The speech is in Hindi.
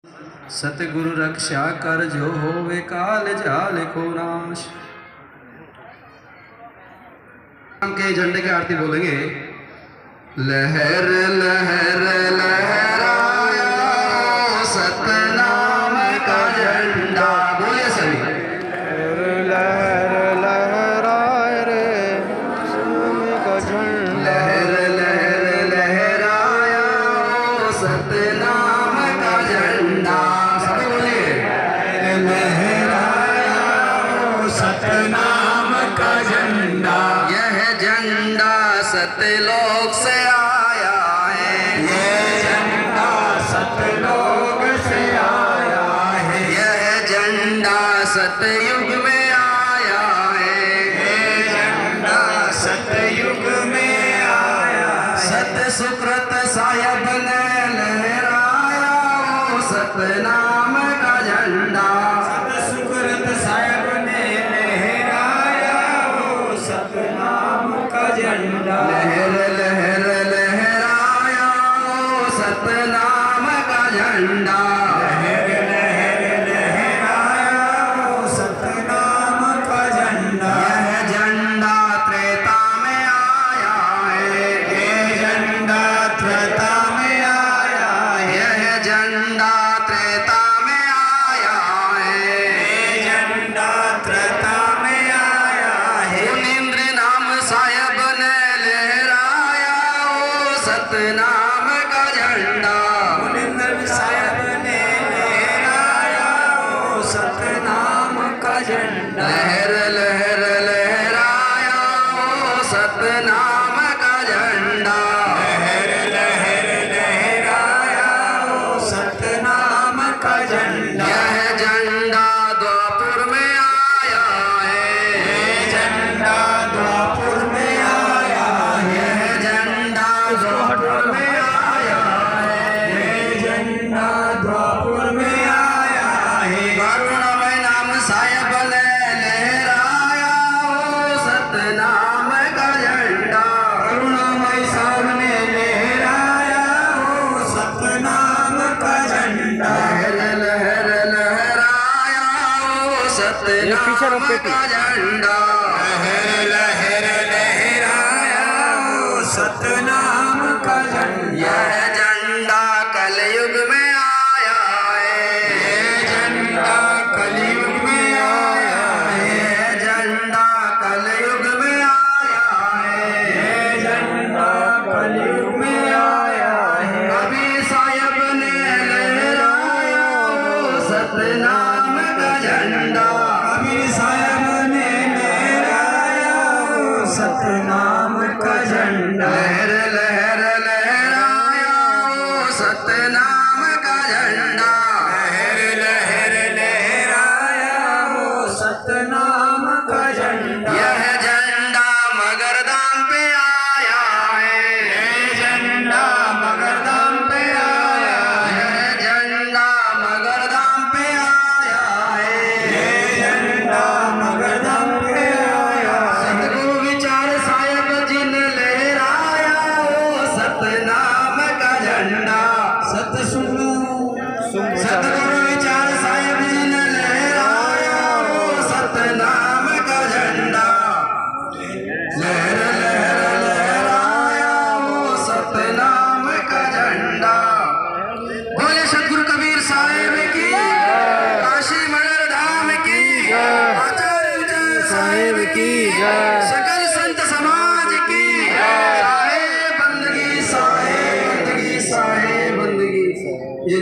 सतगुरु रक्षा कर जो होवे काल जाल को नाश। के झंडे की आरती बोलेंगे। लहर लहर लहराया सतनाम का झंडा। बोलिए सभी। लहर लहराए रे सतनाम का झंडा। लहर लहर लहराया सतनाम का झंडा। सभी बोलिए। लहराया सतनाम का झंडा। यह झंडा सतलोक से आया है। यह झंडा सतलोक से आया है। यह झंडा सतयुग में आया है। यह झंडा सतयुग में आया है। सत सुकृत साहेब ने लहराया वो सतनाम का झंडा। सत सुकृत साहेब ने लहराया वो सतनाम का झंडा। लहर लहर लहराया वो सतनाम का झंडा। लहर लहर लहराया वो सतनाम का झंडा। यह झंडा त्रेता में आया है। यह झंडा त्रेता में आया है। यह झंडा त्रेता में आया है। यह झंडा त्रेता में आया है। मुनींद्र नाम साहेब ने लहराया वो सतनाम का झंडा। मुनींद्र साहेब ने लहराया वो सतनाम का झंडा। लहर लहर लहराया वो सतनाम का झंडा। लहर लहर लहराया वो सतनाम का झंडा। यह झंडा द्वापुर में आया है। यह झंडा द्वापुर में आया है। यह झंडा द्वापुर में आया है। यह झंडा द्वापुर में आया है। करुणामय नाम साहेब ने लहराया वो सतनाम का झंडा। करुणामय साहब ने लहराया वो सतनाम का झंडा। लहर लहर लहराया वो सतनाम का झंडा। लहर लहर लहराया वो सतनाम का झंडा। यह झंडा कलयुग में आया है। यह झंडा कलयुग में आया है। यह झंडा कलयुग में आया है। यह झंडा कलयुग में आया है। कबीर साहब ने लहराया वो सतनाम का झंडा। कबीर साहब ने लहराया वो सतनाम का झंडा। लहर लहर लहराया वो सतनाम का झंडा। लहर लहर लहराया वो सतनाम का झंडा। यह झंडा मगरदाम पे आया है। यह झंडा मगरदाम पे आया है। यह झंडा मगरदाम पे आया है। यह झंडा मगरदाम पे आया है। सतगुरु विचार साहेब जी ने लहराया वो सतनाम का झंडा। सतगुरु विचार साहेब जी ने लहराया वो सतनाम का झंडा। लहर लहर लहराया वो सतनाम का झंडा। बोले सतगुरु कबीर साहेब की, काशी मगर धाम की, आचार्य विजय साहेब की, सकल संत समाज की। साहेब बंदगी, साहेब बंदगी, साहेब बंदगी। ये